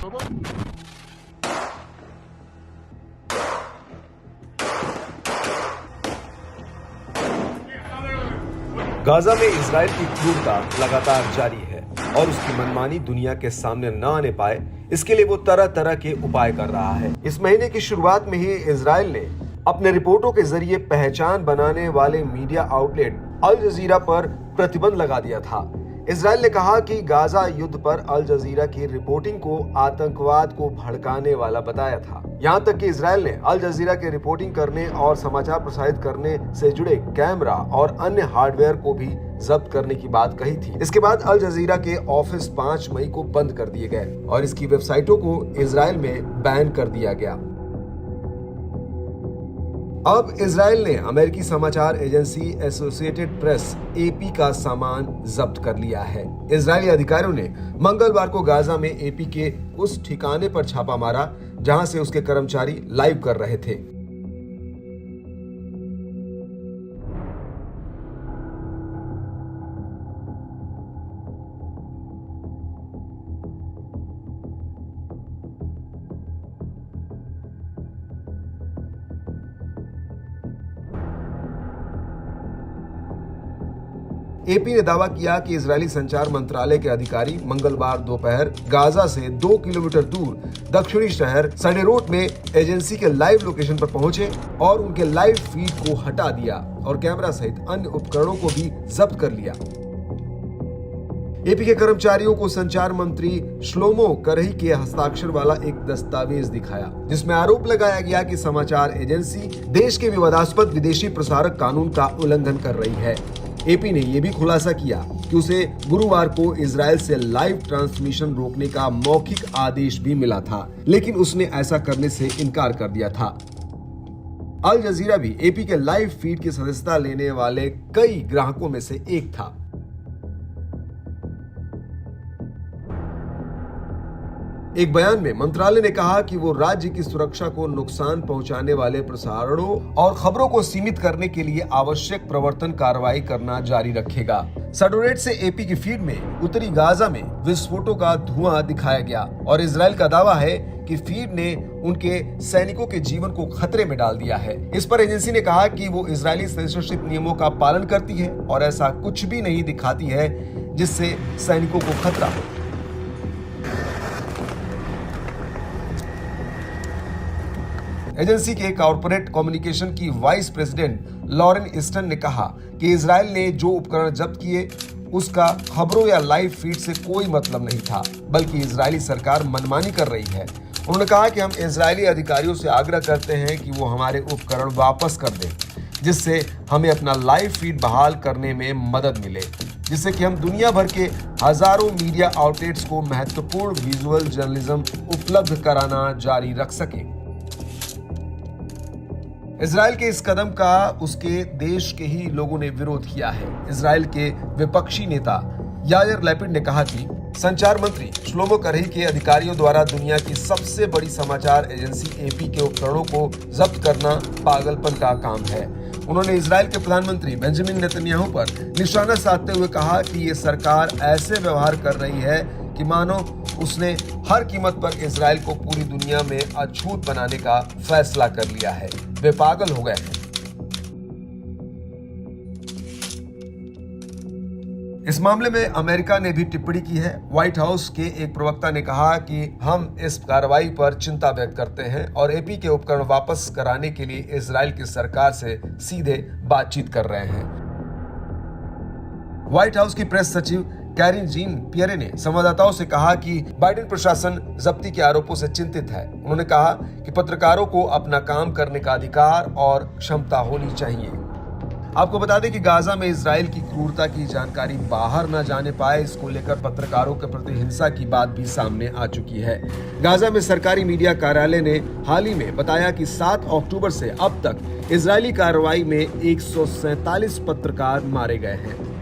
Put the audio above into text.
Gaza में Israel की क्रूरता लगातार जारी है और उसकी मनमानी दुनिया के सामने न आने पाए, इसके लिए वो तरह तरह के उपाय कर रहा है। इस महीने की शुरुआत में ही इजराइल ने अपने रिपोर्टों के जरिए पहचान बनाने वाले मीडिया आउटलेट अल जजीरा पर प्रतिबंध लगा दिया था। इजराइल ने कहा कि गाजा युद्ध पर अल जजीरा की रिपोर्टिंग को आतंकवाद को भड़काने वाला बताया था। यहाँ तक कि इजराइल ने अल जजीरा के रिपोर्टिंग करने और समाचार प्रसारित करने से जुड़े कैमरा और अन्य हार्डवेयर को भी जब्त करने की बात कही थी। इसके बाद अल जजीरा के ऑफिस 5 मई को बंद कर दिए गए और इसकी वेबसाइटों को इजराइल में बैन कर दिया गया। अब इजराइल ने अमेरिकी समाचार एजेंसी एसोसिएटेड प्रेस एपी का सामान जब्त कर लिया है। इजरायली अधिकारियों ने मंगलवार को गाजा में एपी के उस ठिकाने पर छापा मारा जहां से उसके कर्मचारी लाइव कर रहे थे। एपी ने दावा किया कि इजरायली संचार मंत्रालय के अधिकारी मंगलवार दोपहर गाजा से 2 किलोमीटर दूर दक्षिणी शहर सडेरोट में एजेंसी के लाइव लोकेशन पर पहुंचे और उनके लाइव फीड को हटा दिया और कैमरा सहित अन्य उपकरणों को भी जब्त कर लिया। एपी के कर्मचारियों को संचार मंत्री श्लोमो करही के हस्ताक्षर वाला एक दस्तावेज दिखाया जिसमें आरोप लगाया गया कि समाचार एजेंसी देश के विवादास्पद विदेशी प्रसारक कानून का उल्लंघन कर रही है। एपी ने यह भी खुलासा किया कि उसे गुरुवार को इजराइल से लाइव ट्रांसमिशन रोकने का मौखिक आदेश भी मिला था, लेकिन उसने ऐसा करने से इनकार कर दिया था। अल जजीरा भी एपी के लाइव फीड की सदस्यता लेने वाले कई ग्राहकों में से एक था। एक बयान में मंत्रालय ने कहा कि वो राज्य की सुरक्षा को नुकसान पहुंचाने वाले प्रसारणों और खबरों को सीमित करने के लिए आवश्यक प्रवर्तन कार्रवाई करना जारी रखेगा। सडोरेट से एपी की फीड में उत्तरी गाजा में विस्फोटों का धुआं दिखाया गया और इजराइल का दावा है कि फीड ने उनके सैनिकों के जीवन को खतरे में डाल दिया है। इस पर एजेंसी ने कहा कि वो इजरायली सेंसरशिप नियमों का पालन करती है और ऐसा कुछ भी नहीं दिखाती है जिससे सैनिकों को खतरा हो। एजेंसी के कॉर्पोरेट कम्युनिकेशन की वाइस प्रेसिडेंट लॉरेन ईस्टन ने कहा कि इजराइल ने जो उपकरण जब्त किए उसका खबरों या लाइव फीड से कोई मतलब नहीं था, बल्कि इजरायली सरकार मनमानी कर रही है। उन्होंने कहा कि हम इजरायली अधिकारियों से आग्रह करते हैं कि वो हमारे उपकरण वापस कर दें, जिससे हमें अपना लाइव फीड बहाल करने में मदद मिले, जिससे कि हम दुनिया भर के हजारों मीडिया आउटलेट्स को महत्वपूर्ण विजुअल जर्नलिज्म उपलब्ध कराना जारी रख सकें। इजराइल के इस कदम का उसके देश के ही लोगों ने विरोध किया है। इजराइल के विपक्षी नेता यायर लैपिड ने कहा कि संचार मंत्री श्लोमो करही के अधिकारियों द्वारा दुनिया की सबसे बड़ी समाचार एजेंसी एपी के उपकरणों को जब्त करना पागलपन का काम है। उन्होंने इजराइल के प्रधानमंत्री बेंजामिन नेतन्याहू पर निशाना साधते हुए कहा कि ये सरकार ऐसे व्यवहार कर रही है कि मानो उसने हर कीमत पर इजराइल को पूरी दुनिया में अछूत बनाने का फैसला कर लिया है। वे पागल हो गए हैं। इस मामले में अमेरिका ने भी टिप्पणी की है। व्हाइट हाउस के एक प्रवक्ता ने कहा कि हम इस कार्रवाई पर चिंता व्यक्त करते हैं और एपी के उपकरण वापस कराने के लिए इजराइल की सरकार से सीधे बातचीत कर रहे हैं। व्हाइट हाउस की प्रेस सचिव कैरिन जीन पियरे ने संवाददाताओं से कहा कि बाइडेन प्रशासन जब्ती के आरोपों से चिंतित है। उन्होंने कहा कि पत्रकारों को अपना काम करने का अधिकार और क्षमता होनी चाहिए। आपको बता दें कि गाजा में इजराइल की क्रूरता की जानकारी बाहर न जाने पाए, इसको लेकर पत्रकारों के प्रति हिंसा की बात भी सामने आ चुकी है। गाजा में सरकारी मीडिया कार्यालय ने हाल ही में बताया कि 7 अक्टूबर से अब तक इजरायली कार्रवाई में 147 पत्रकार मारे गए हैं।